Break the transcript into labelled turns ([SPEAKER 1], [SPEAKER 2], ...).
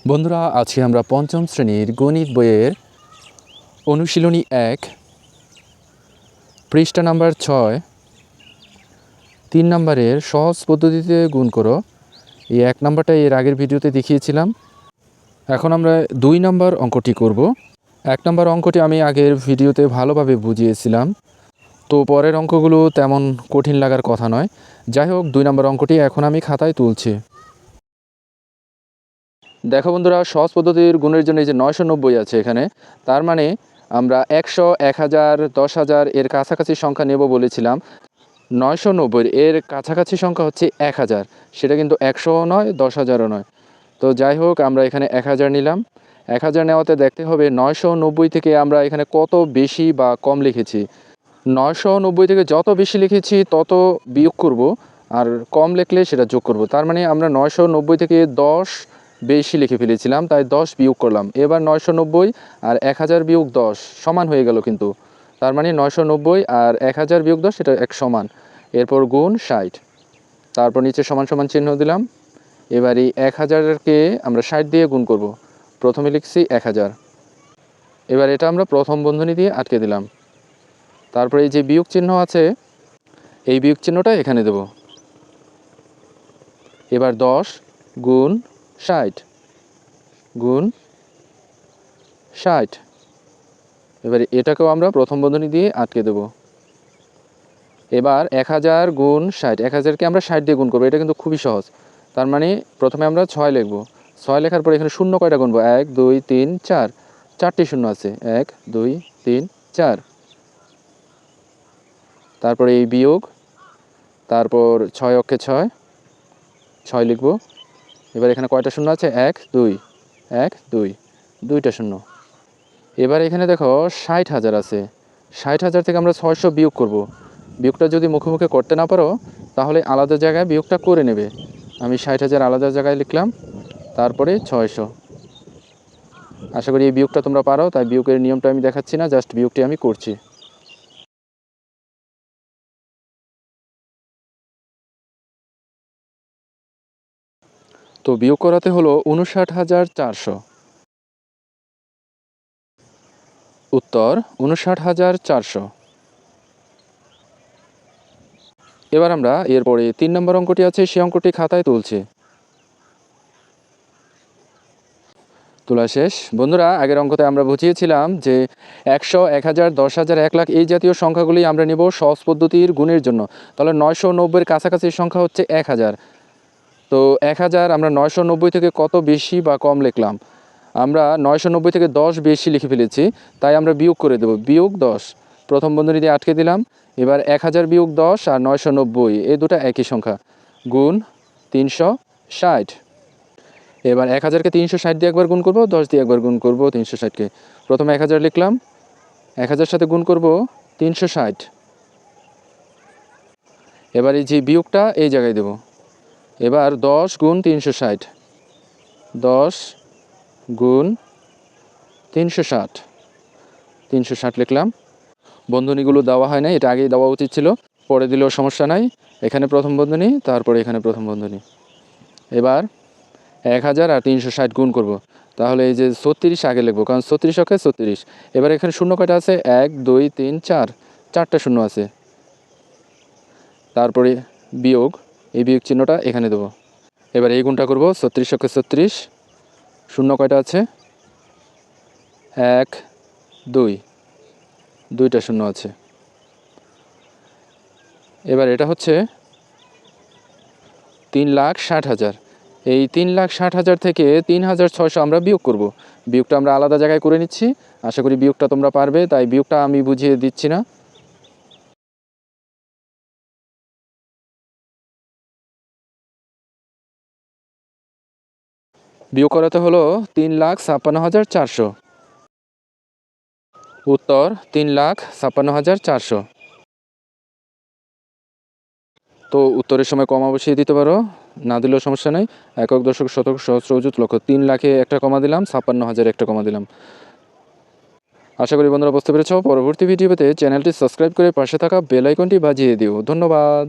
[SPEAKER 1] বন্ধুরা, আজকে আমরা পঞ্চম শ্রেণীর গণিত বইয়ের অনুশীলনী 1 পৃষ্ঠা নাম্বার 6 3 নম্বরের সহজ পদ্ধতিতে গুণ করো। এই 1 নম্বরটা এর আগের ভিডিওতে দেখিয়েছিলাম। এখন আমরা 2 নম্বর অঙ্কটি করব। 1 নম্বর অঙ্কটি আমি আগের ভিডিওতে ভালোভাবে বুঝিয়েছিলাম, তো পরের অঙ্কগুলো তেমন কঠিন লাগার কথা নয়। যাই হোক, 2 নম্বর অঙ্কটি এখন আমি খাতায় তুলছি। দেখো বন্ধুরা, সহজ পদ্ধতির গুণের জন্য এই যে 990 আছে এখানে, তার মানে আমরা 100, 1000, 10,000 এর কাছাকাছি সংখ্যা নেব বলেছিলাম। 990 এর কাছাকাছি সংখ্যা হচ্ছে 1000, সেটা কিন্তু 100ও নয়, 10,000ও নয়। তো যাই হোক, আমরা এখানে 1000 নিলাম। 1000 নেওয়াতে দেখতে হবে 990 থেকে আমরা এখানে কত বেশি বা কম লিখেছি। 990 থেকে যত বেশি লিখেছি তত বিয়োগ করব, আর কম লিখলে সেটা যোগ করব। তার মানে আমরা 990 থেকে 10 বেশি লিখে ফেলেছিলাম, তাই 10 বিয়োগ করলাম। এবার 990 আর 1000 বিয়োগ 10 সমান হয়ে গেল কিন্তু। তার মানে 990 আর 1000 বিয়োগ 10 এটা এক সমান। এরপর গুণ 60, তারপর নিচে সমান সমান চিহ্ন দিলাম। এবার এই 1000কে আমরা 60 দিয়ে গুণ করব। প্রথমে লিখছি 1000, এবার এটা আমরা প্রথম বন্ধনী দিয়ে আটকে দিলাম। তারপরে এই যে বিয়োগ চিহ্ন আছে, এই বিয়োগ চিহ্নটা এখানে দেব। এবার 10 গুণ 60 গুণ 60, এবারে এটাকেও আমরা প্রথম বন্ধনী দিয়ে আটকে দেব। এবার 1000 গুণ 60, 1000কে আমরা 60 দিয়ে গুণ করবো। এটা কিন্তু খুবই সহজ। তার মানে প্রথমে আমরা 6 লিখব। 6 লেখার পরে এখানে শূন্য কয়টা গুনবো? 1 2 3 4, 4টি শূন্য আছে। 1 2 3 4। তারপরে এই বিয়োগ, তারপর 6 অক্ষে 6, 6 লিখব। এবার এখানে কয়টা শূন্য আছে? 1 2, 1 2, 2টা শূন্য। এবার এখানে দেখো 60,000 আছে। 60,000 থেকে আমরা 600 বিয়োগ করব। বিয়োগটা যদি মুখে মুখে করতে না পারো তাহলে আলাদা জায়গায় বিয়োগটা করে নেবে। আমি 60,000 আলাদা জায়গায় লিখলাম, তারপরে 600। আশা করি এই বিয়োগটা তোমরা পারো, তাই বিয়োগের নিয়মটা আমি দেখাচ্ছি না, জাস্ট বিয়োগটি আমি করছি। তো বিয়োগ করাতে হলো 59,400। উত্তর 59,400। এবার আমরা এরপরে 3 নম্বর অঙ্কটি আছে, সেই অঙ্কটি খাতায় তুলছি। তোলা শেষ। বন্ধুরা, আগের অঙ্কতে আমরা বুঝিয়েছিলাম যে 100, 1000, 10,000, 1 লাখ এই জাতীয় সংখ্যাগুলি আমরা নেব সহজ পদ্ধতির গুণের জন্য। তাহলে 990-এর কাছাকাছি সংখ্যা হচ্ছে 1000। তো 1000 আমরা 990 থেকে কত বেশি বা কম লিখলাম? আমরা 990 থেকে 10 বেশি লিখে ফেলেছি, তাই আমরা বিয়োগ করে দেব। বিয়োগ 10, প্রথম বন্ধনী দিয়ে আটকে দিলাম। এবার 1000 বিয়োগ 10 আর 990 এই দুটো একই সংখ্যা, গুণ 360। এবার 1000কে 360 দিয়ে একবার গুণ করব, 10 দিয়ে একবার গুণ করব 360কে। প্রথমে 1000 লিখলাম, 1000 সাথে গুণ করব 360। এবার এই যে বিয়োগটা এই জায়গায় দেব। এবার 10 গুণ 360, 10 গুণ 360, 360 লিখলাম। বন্ধনীগুলো দেওয়া হয় নাই, এটা আগেই দেওয়া উচিত ছিল, পরে দিলেও সমস্যা নাই। এখানে প্রথম বন্ধনী, তারপরে এখানে প্রথম বন্ধনী। এবার 1000 আর 360 গুণ করব, তাহলে এই যে 36 আগে লিখবো, কারণ 36 অক্ষে 36। এবার এখানে শূন্য কয়টা আছে? 1 2 3 4, 4টা শূন্য আছে। তারপরে বিয়োগ, এই বিয়োগ চিহ্নটা এখানে দেবো। এবার এই গুণটা করব, 36 অক্ষে 36, শূন্য কয়টা আছে? 1 2, 2টা শূন্য আছে। এবার এটা হচ্ছে 3,60,000। এই 3,60,000 থেকে 3,600 আমরা বিয়োগ করব। বিয়োগটা আমরা আলাদা জায়গায় করে নিচ্ছি। আশা করি বিয়োগটা তোমরা পারবে, তাই বিয়োগটা আমি বুঝিয়ে দিচ্ছি না। বিয়োগ করাতে হলো 3,56,400। উত্তর 3,56,400। তো উত্তরের সময় কমা বসিয়ে দিতে পারো, না দিলেও সমস্যা নেই। একক, দশক, শতক, সহস্র, অযুত, লক্ষ। 3 লাখে একটা কমা দিলাম, 56,000 একটা কমা দিলাম। আশা করি বন্ধুরা বুঝতে পেরেছ। পরবর্তী ভিডিও পেতে চ্যানেলটি সাবস্ক্রাইব করে পাশে থাকা বেল আইকনটি বাজিয়ে দিও। ধন্যবাদ।